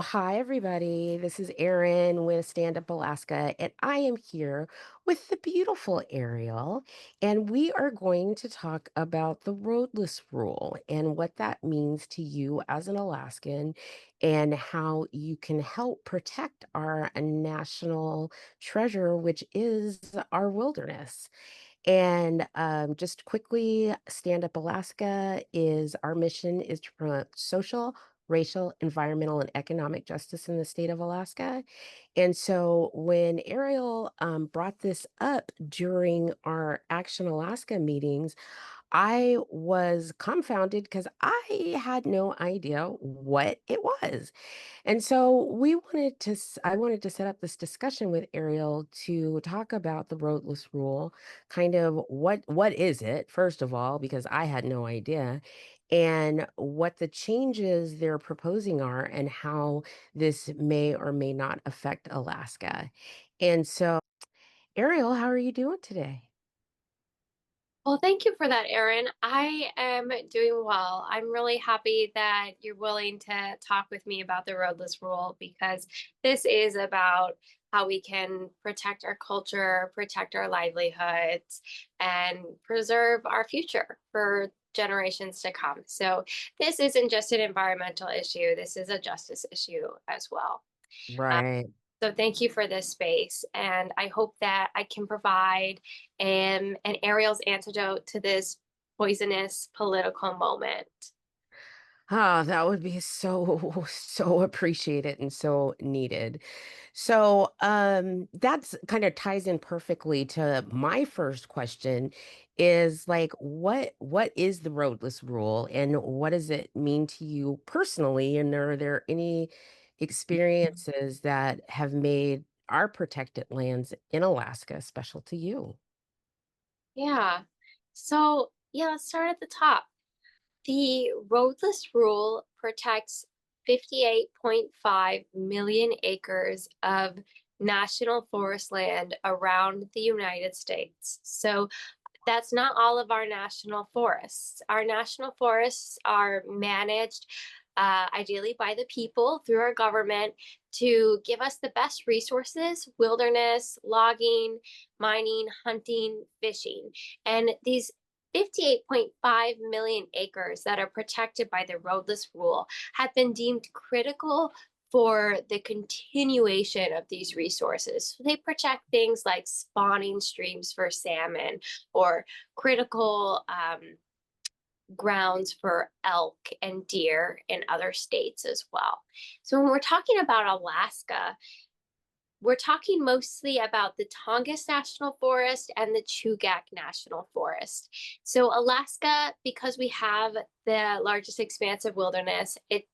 hi everybody. This is Erin with Stand Up Alaska, and I am here with the beautiful Ariel. And we are going to talk about the roadless rule and what that means to you as an Alaskan, and how you can help protect our national treasure, which is our wilderness. And just quickly, Stand Up Alaska is our mission is to promote social, racial, environmental, and economic justice in the state of Alaska. And so when Ariel brought this up during our Action Alaska meetings, I was confounded because I had no idea what it was. And so I wanted to set up this discussion with Ariel to talk about the roadless rule, kind of what is it, first of all, because I had no idea, and what the changes they're proposing are and how this may or may not affect Alaska. And so, Ariel, how are you doing today? Well, thank you for that, Erin. I am doing well. I'm really happy that you're willing to talk with me about the roadless rule because this is about how we can protect our culture, protect our livelihoods, and preserve our future for generations to come. So, this isn't just an environmental issue, this is a justice issue as well. Um, Right. so thank you for this space. And I hope that I can provide an Ariel's antidote to this poisonous political moment. Ah, that would be so, so appreciated and so needed. So, that's kind of ties in perfectly to my first question is like what is the roadless rule and what does it mean to you personally? And are there any experiences that have made our protected lands in Alaska special to you? Yeah. So, yeah, let's start at the top. The roadless rule protects 58.5 million acres of national forest land around the United States. So that's not all of our national forests. Our national forests are managed ideally by the people through our government to give us the best resources: wilderness, logging, mining, hunting, fishing. And these 58.5 million acres that are protected by the roadless rule have been deemed critical for the continuation of these resources. So they protect things like spawning streams for salmon or critical grounds for elk and deer in other states as well. So when we're talking about Alaska, we're talking mostly about the Tongass National Forest and the Chugach National Forest. So Alaska, because we have the largest expanse of wilderness, it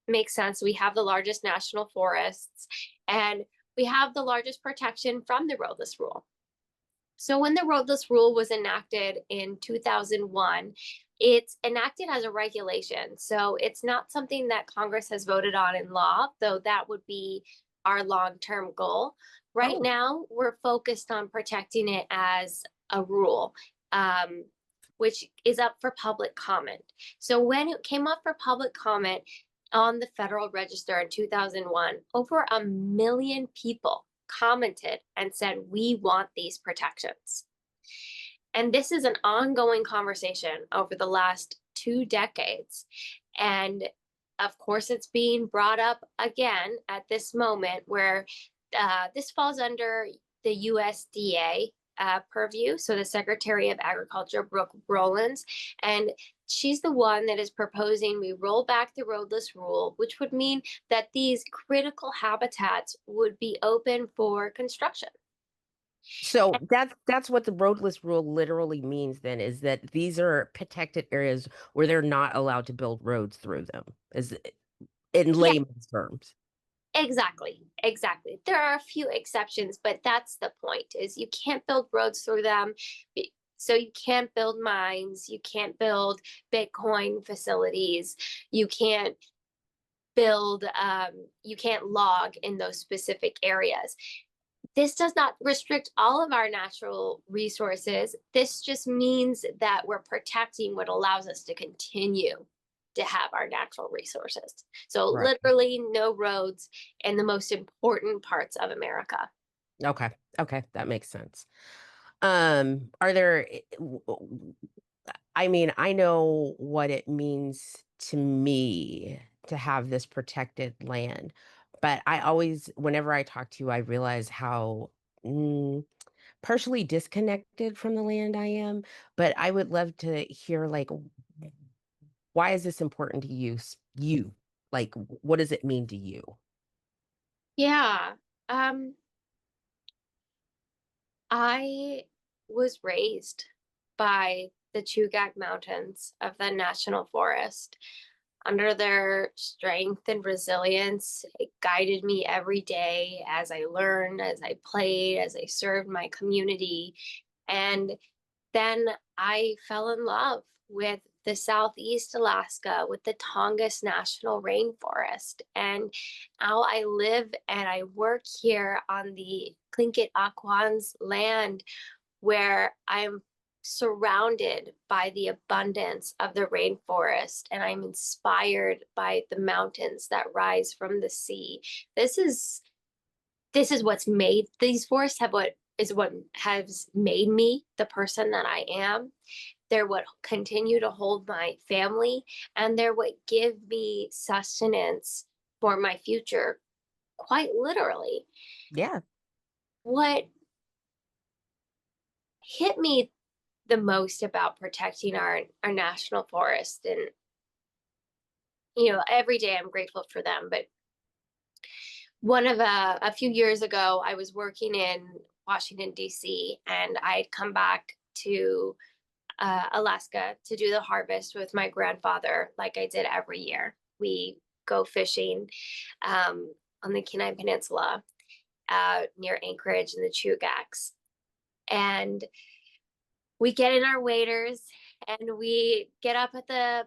makes sense. We have the largest national forests and we have the largest protection from the roadless rule. So when the roadless rule was enacted in 2001, it's enacted as a regulation. So it's not something that Congress has voted on in law, though that would be our long-term goal. Right Oh, now, we're focused on protecting it as a rule, um, which is up for public comment. So when it came up for public comment on the Federal Register in 2001, over 1 million people commented and said, we want these protections. And this is an ongoing conversation over the last 2 decades. And of course, it's being brought up again at this moment where this falls under the USDA purview. So the Secretary of Agriculture, Brooke Rollins, and she's the one that is proposing we roll back the roadless rule, which would mean that these critical habitats would be open for construction. so that's what the roadless rule literally means then, is that these are protected areas where they're not allowed to build roads through them, is in Yeah, layman's terms. exactly. Exactly. There are a few exceptions, but that's the point is you can't build roads through them. So you can't build mines, you can't build Bitcoin facilities, you can't you can't log in those specific areas. This does not restrict all of our natural resources. This just means that we're protecting what allows us to continue. to have our natural resources. So Right. literally no roads in the most important parts of America. Okay. Okay, that makes sense. Are there I mean, I know what it means to me to have this protected land, but I always whenever I talk to you, I realize how, mm, partially disconnected from the land I am, but I would love to hear, like, why is this important to you? Like, what does it mean to you? Yeah. Um, I was raised by the Chugach Mountains of the National Forest. Under their strength and resilience, it guided me every day as I learned, as I played, as I served my community. And then I fell in love with the Southeast Alaska, with the Tongass National Rainforest. And now I live and I work here on the Tlingit Aquans land where I'm surrounded by the abundance of the rainforest and I'm inspired by the mountains that rise from the sea. This is this is what's made these forests have what has made me the person that I am. They're what continue to hold my family and they're what give me sustenance for my future, quite literally. Yeah. What hit me the most about protecting our national forest, and every day I'm grateful for them, but one of a few years ago I was working in Washington DC and I'd come back to Alaska to do the harvest with my grandfather like I did every year. We go fishing on the Kenai Peninsula near Anchorage and the Chugachs, and we get in our waders and we get up at the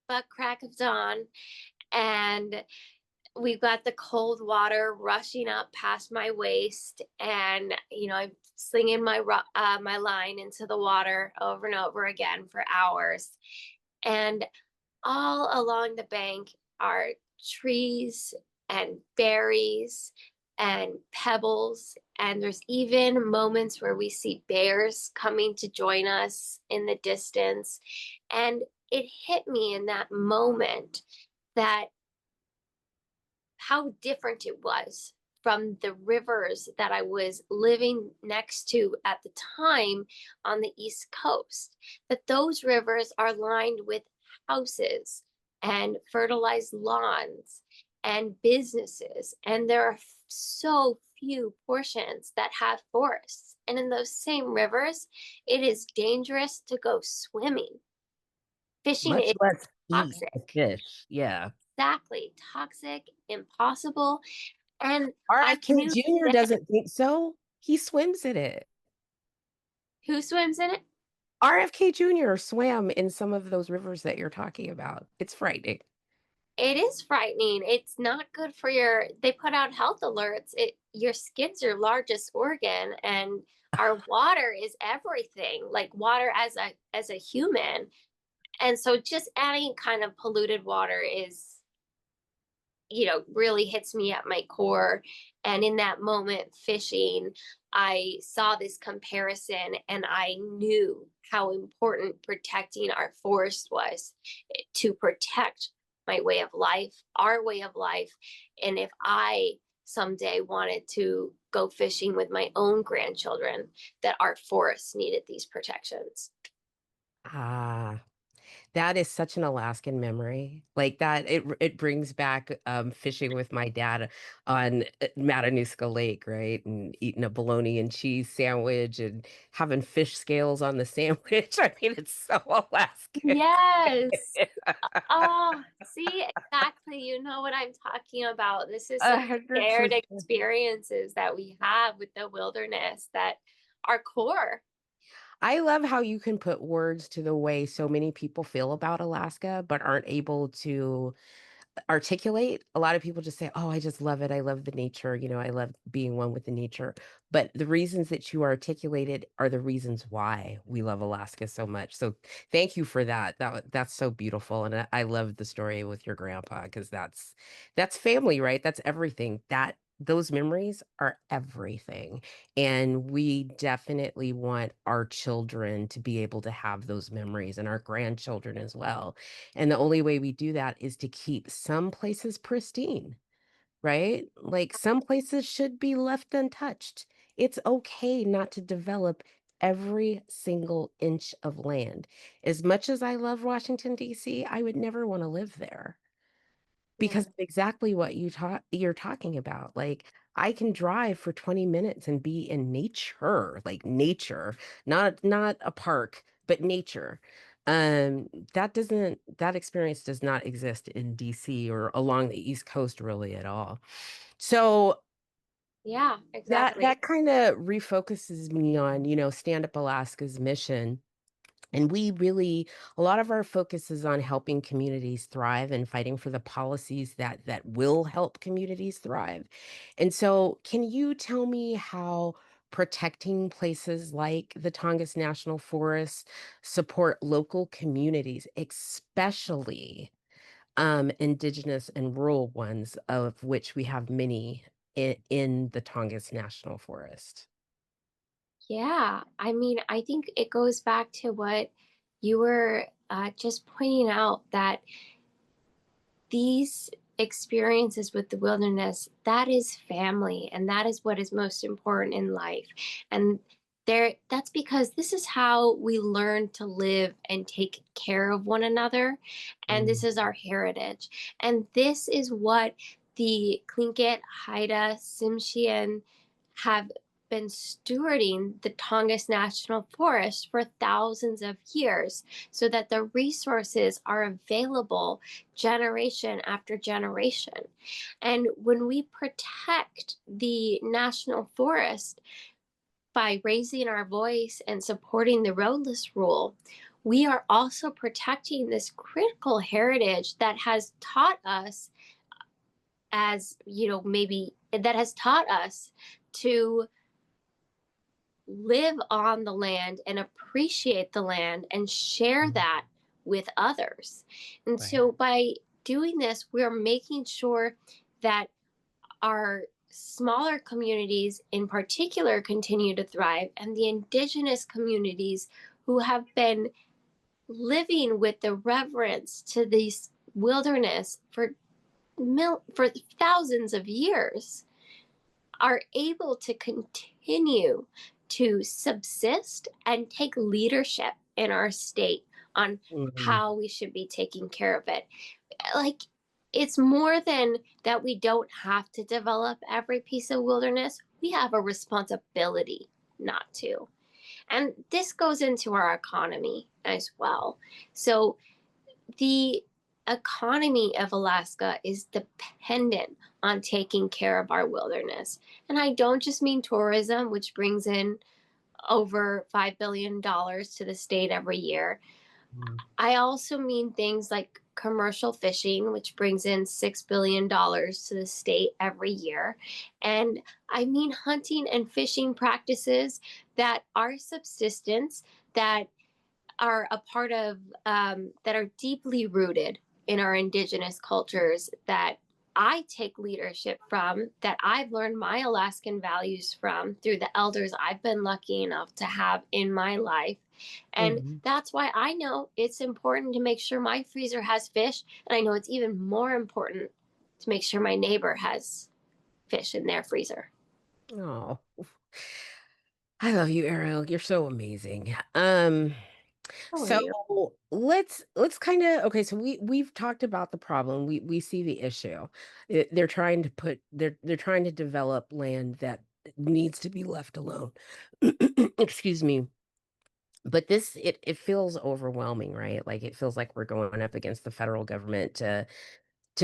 buck crack of dawn, and we've got the cold water rushing up past my waist, and I'm slinging my line into the water over and over again for hours, and all along the bank are trees and berries and pebbles. And there's even moments where we see bears coming to join us in the distance. And it hit me in that moment that how different it was from the rivers that I was living next to at the time on the East Coast. That those rivers are lined with houses and fertilized lawns and businesses, and there are so few portions that have forests. And in those same rivers, it is dangerous to go swimming. Fishing Much is less eat the toxic, fish. Yeah. exactly toxic, impossible. And I RFK knew Jr. that. doesn't think so. He swims in it. Who swims in it? RFK Jr. swam in some of those rivers that you're talking about. It's frightening. It is frightening. It's not good for they put out health alerts. Your skin's your largest organ, and our water is everything, like water as a human. And so just adding kind of polluted water is really hits me at my core. And in that moment, fishing, I saw this comparison and I knew how important protecting our forest was to protect my way of life, our way of life. And if I someday wanted to go fishing with my own grandchildren, that our forests needed these protections. Ah, that is such an Alaskan memory. Like that, it brings back fishing with my dad on Matanuska Lake, right? And eating a bologna and cheese sandwich and having fish scales on the sandwich. I mean, it's so Alaskan. Yes. Oh, see, exactly. You know what I'm talking about. This is some shared 100%. experiences that we have with the wilderness that are core. I love how you can put words to the way so many people feel about Alaska, but aren't able to articulate. A lot of people just say, "Oh, I just love it. I love the nature. I love being one with the nature." But the reasons that you articulated are the reasons why we love Alaska so much. So thank you for that. That's so beautiful, and I love the story with your grandpa because that's family, right? That's everything. Those memories are everything. And we definitely want our children to be able to have those memories and our grandchildren as well. And the only way we do that is to keep some places pristine, right? Like some places should be left untouched. It's okay not to develop every single inch of land. As much as I love Washington, D.C., I would never want to live there Yeah. because of exactly what you're talking about. Like I can drive for 20 minutes and be in nature, like nature, not a park, but nature. That experience does not exist in DC or along the East Coast really at all. So Yeah, that exactly. kind of refocuses me on, Stand Up Alaska's mission. And a lot of our focus is on helping communities thrive and fighting for the policies that will help communities thrive. And so, can you tell me how protecting places like the Tongass National Forest support local communities, especially indigenous and rural ones, of which we have many in the Tongass National Forest? Yeah, I mean, I think it goes back to what you were just pointing out, that these experiences with the wilderness, that is family, and that is what is most important in life. And that's because this is how we learn to live and take care of one another, and this Mm, is our heritage. And this is what the Tlingit, Haida, Tsimshian have been stewarding the Tongass National Forest for thousands of years, so that the resources are available generation after generation. And when we protect the national forest by raising our voice and supporting the roadless rule, we are also protecting this critical heritage that has taught us, as maybe that has taught us to live on the land and appreciate the land and share mm, that with others. And right. so by doing this, we're making sure that our smaller communities in particular continue to thrive, and the indigenous communities who have been living with the reverence to this wilderness for thousands of years are able to continue to subsist and take leadership in our state on Mhm. how we should be taking care of it. Like, it's more than that we don't have to develop every piece of wilderness. We have a responsibility not to. And this goes into our economy as well. So the economy of Alaska is dependent on taking care of our wilderness. And I don't just mean tourism, which brings in over $5 billion to the state every year. Mm, I also mean things like commercial fishing, which brings in $6 billion to the state every year. And I mean hunting and fishing practices that are subsistence, that are a part of, that are deeply rooted in our indigenous cultures, that I take leadership from, that I've learned my Alaskan values from through the elders I've been lucky enough to have in my life. And mhm. that's why I know it's important to make sure my freezer has fish. And I know it's even more important to make sure my neighbor has fish in their freezer. Oh, I love you, Ariel. You're so amazing. How are So you? let's kind of okay. So we've talked about the problem. We see the issue. They're trying to develop land that needs to be left alone. Excuse me. But it feels overwhelming, right? Like it feels like we're going up against the federal government to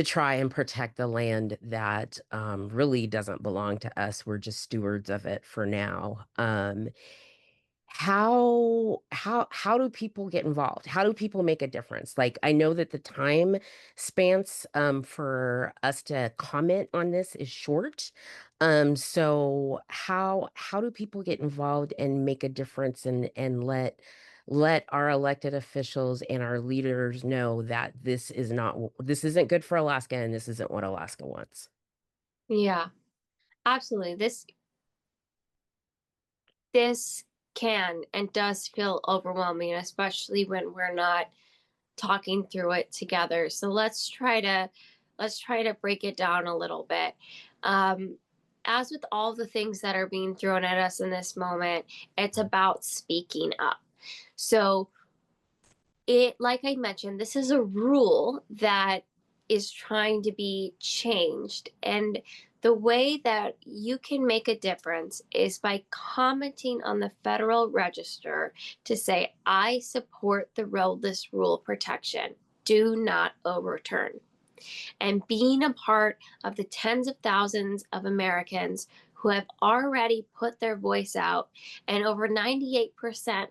try and protect the land that really doesn't belong to us. We're just stewards of it for now. how do people get involved? How do people make a difference? Like, I know that the time spans for us to comment on this is short. So how do people get involved and make a difference and let our elected officials and our leaders know that this isn't good for Alaska and this isn't what Alaska wants? Yeah, absolutely. This can and does feel overwhelming, especially when we're not talking through it together. So let's try to break it down a little bit. Um, as with all the things that are being thrown at us in this moment, it's about speaking up. So it, like I mentioned, this is a rule that is trying to be changed. And the way that you can make a difference is by commenting on the Federal Register to say, I support the roadless rule protection. Do not overturn. And being a part of the tens of thousands of Americans who have already put their voice out, and over 98%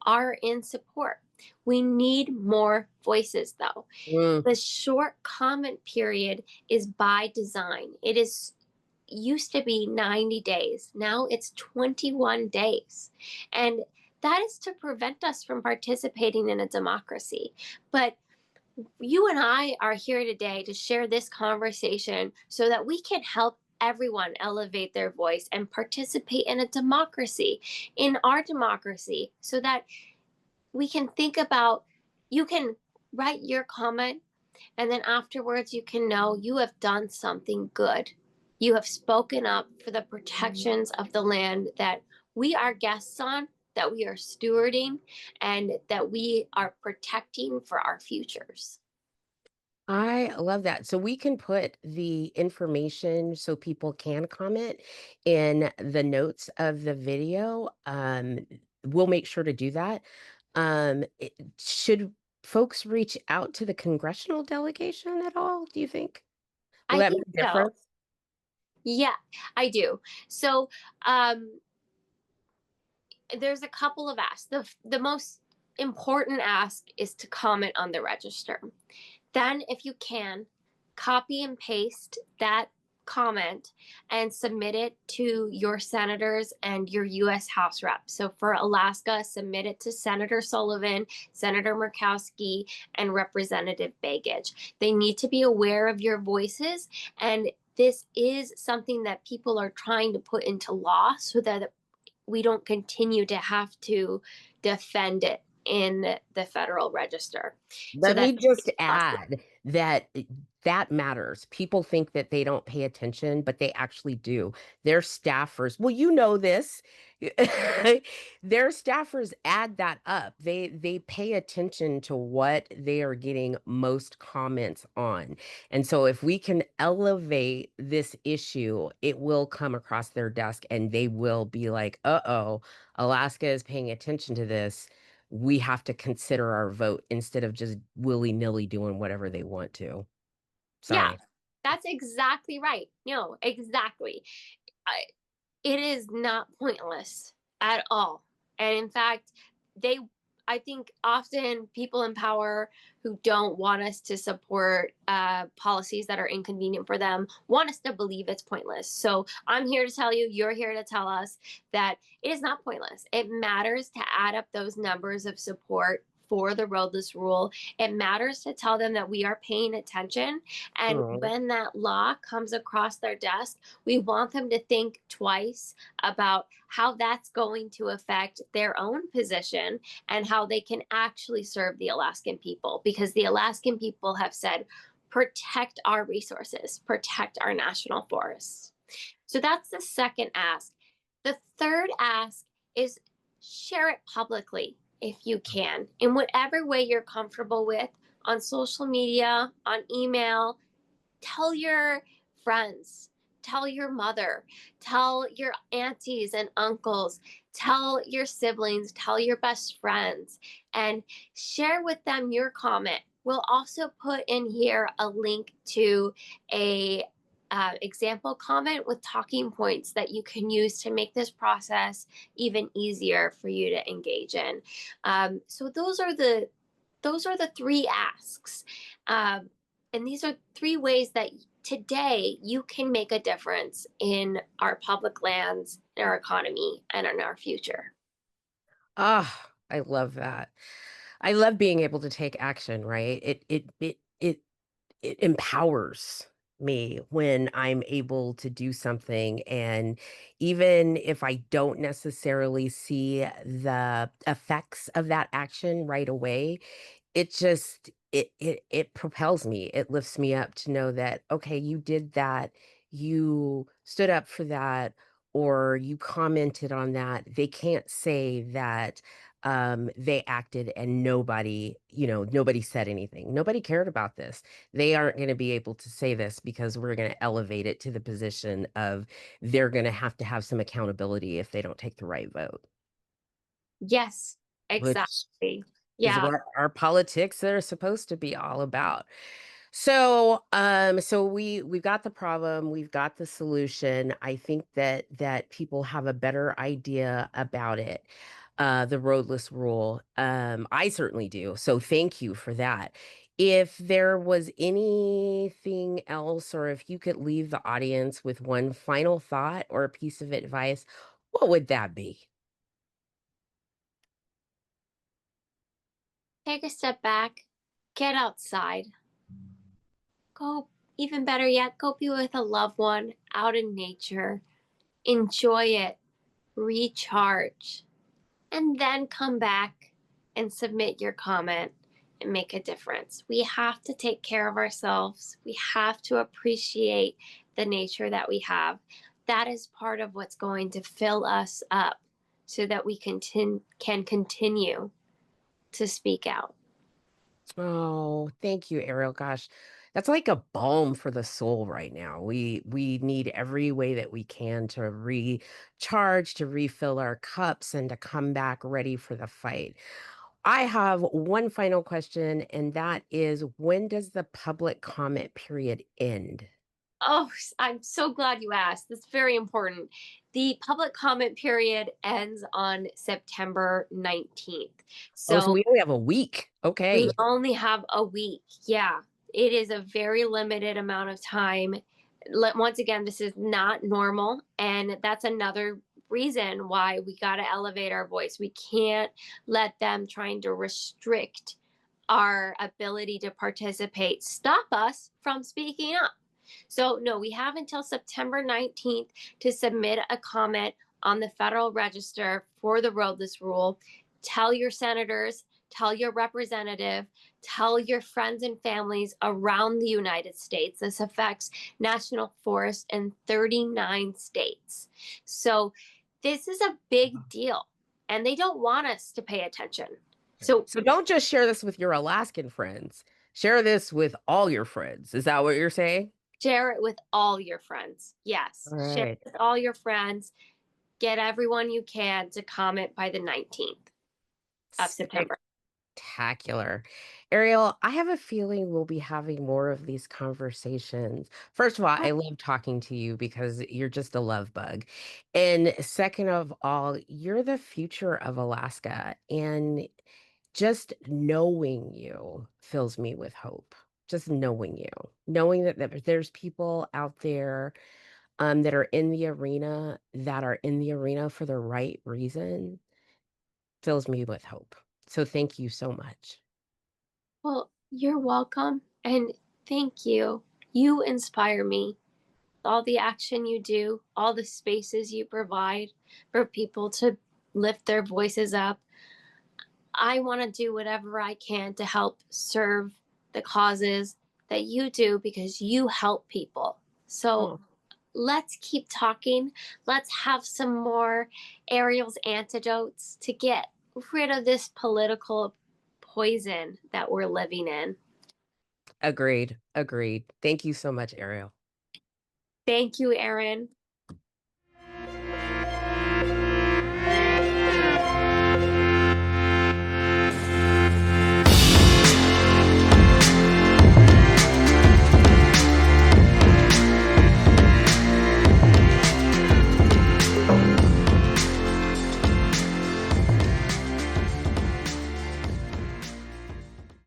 are in support. We need more voices, though. Mm. The short comment period is by design. It is used to be 90 days. Now it's 21 days. And that is to prevent us from participating in a democracy. But you and I are here today to share this conversation so that we can help everyone elevate their voice and participate in a democracy, in our democracy, so that we can think about, you can write your comment, and then afterwards you can know you have done something good. You have spoken up for the protections of the land that we are guests on, that we are stewarding, and that we are protecting for our futures. I love that. So we can put the information so people can comment in the notes of the video. We'll make sure to do that. Should folks reach out to the congressional delegation at all, do you think? Will I that make think a so. difference? Yeah, I do. So, there's a couple of asks. The most important ask is to comment on the register. Then, if you can, copy and paste that comment and submit it to your senators and your U.S. House reps. So for Alaska, submit it to Senator Sullivan, Senator Murkowski, and Representative Begich. They need to be aware of your voices, and this is something that people are trying to put into law so that we don't continue to have to defend it in the Federal Register. So Let that me just add that that matters. People think that they don't pay attention, but they actually do. Their staffers, well, you know this. Their staffers add that up. They pay attention to what they are getting most comments on. And so if we can elevate this issue, it will come across their desk and they will be like, "Uh-oh, Alaska is paying attention to this. We have to consider our vote instead of just willy-nilly doing whatever they want to." yeah, Sorry. that's exactly right. No, exactly. I, it is not pointless at all. And in fact, they, I think often people in power who don't want us to support policies that are inconvenient for them want us to believe it's pointless. So I'm here to tell you, you're here to tell us that it is not pointless. It matters to add up those numbers of support for the roadless rule. It matters to tell them that we are paying attention. And Oh, when that law comes across their desk, we want them to think twice about how that's going to affect their own position and how they can actually serve the Alaskan people, because the Alaskan people have said, protect our resources, protect our national forests. So that's the second ask. The third ask is share it publicly if you can, in whatever way you're comfortable with, on social media, on email. Tell your friends, tell your mother, tell your aunties and uncles, tell your siblings, tell your best friends, and share with them your comment. We'll also put in here a link to a example comment with talking points that you can use to make this process even easier for you to engage in. So those are the three asks, um, and these are three ways that today you can make a difference in our public lands, in our economy, and in our future. Ah, I love that. I love being able to take action, right? It empowers me when I'm able to do something, and even if I don't necessarily see the effects of that action right away, it just it propels me. It lifts me up to know that, okay, you did that, you stood up for that, or you commented on that. They can't say that they acted and nobody said anything. Nobody cared about this. They aren't going to be able to say this because we're going to elevate it to the position of they're going to have some accountability if they don't take the right vote, Yes, which exactly. is Yeah. what our politics are supposed to be all about. So we've got the problem, we've got the solution. I think that people have a better idea about it. The roadless rule. I certainly do. So thank you for that. If there was anything else, or if you could leave the audience with one final thought or a piece of advice, what would that be? Take a step back, get outside, go, even better yet, go be with a loved one out in nature, enjoy it, recharge, and then come back and submit your comment and make a difference. We have to take care of ourselves. We have to appreciate the nature that we have. That is part of what's going to fill us up so that we can continue to speak out. Oh, thank you, Ariel. Gosh, that's like a balm for the soul right now. We need every way that we can to recharge, to refill our cups, and to come back ready for the fight. I have one final question, and that is, when does the public comment period end? Oh, I'm so glad you asked. That's very important. The public comment period ends on September 19th. Oh, so So we only have a week. we Okay. only have a week. Yeah, it is a very limited amount of time. Once again, this is not normal. And that's another reason why we got to elevate our voice. We can't let them trying to restrict our ability to participate stop us from speaking up. So, no, we have until September 19th to submit a comment on the Federal Register for the roadless rule. Tell your senators, tell your representative, tell your friends and families around the United States. This affects national forests in 39 states. So, this is a big deal, and they don't want us to pay attention. So, So don't just share this with your Alaskan friends. Share this with all your friends. Is that what you're saying? share it with all your friends. Yes, All share right. it with all your friends. Get everyone you can to comment by the 19th of September. Spectacular. Ariel, I have a feeling we'll be having more of these conversations. First of all, I love talking to you because you're just a love bug. And second of all, you're the future of Alaska. And just knowing you fills me with hope. Just knowing you, knowing that there's people out there that are in the arena, that are in the arena for the right reason, fills me with hope. So thank you so much. Well, you're welcome. And thank you. You inspire me. All the action you do, all the spaces you provide for people to lift their voices up. I want to do whatever I can to help serve the causes that you do because you help people. So Oh, let's keep talking. Let's have some more Ariel's antidotes to get rid of this political poison that we're living in. agreed. Agreed. Thank you so much, Ariel. Thank you, Aaron.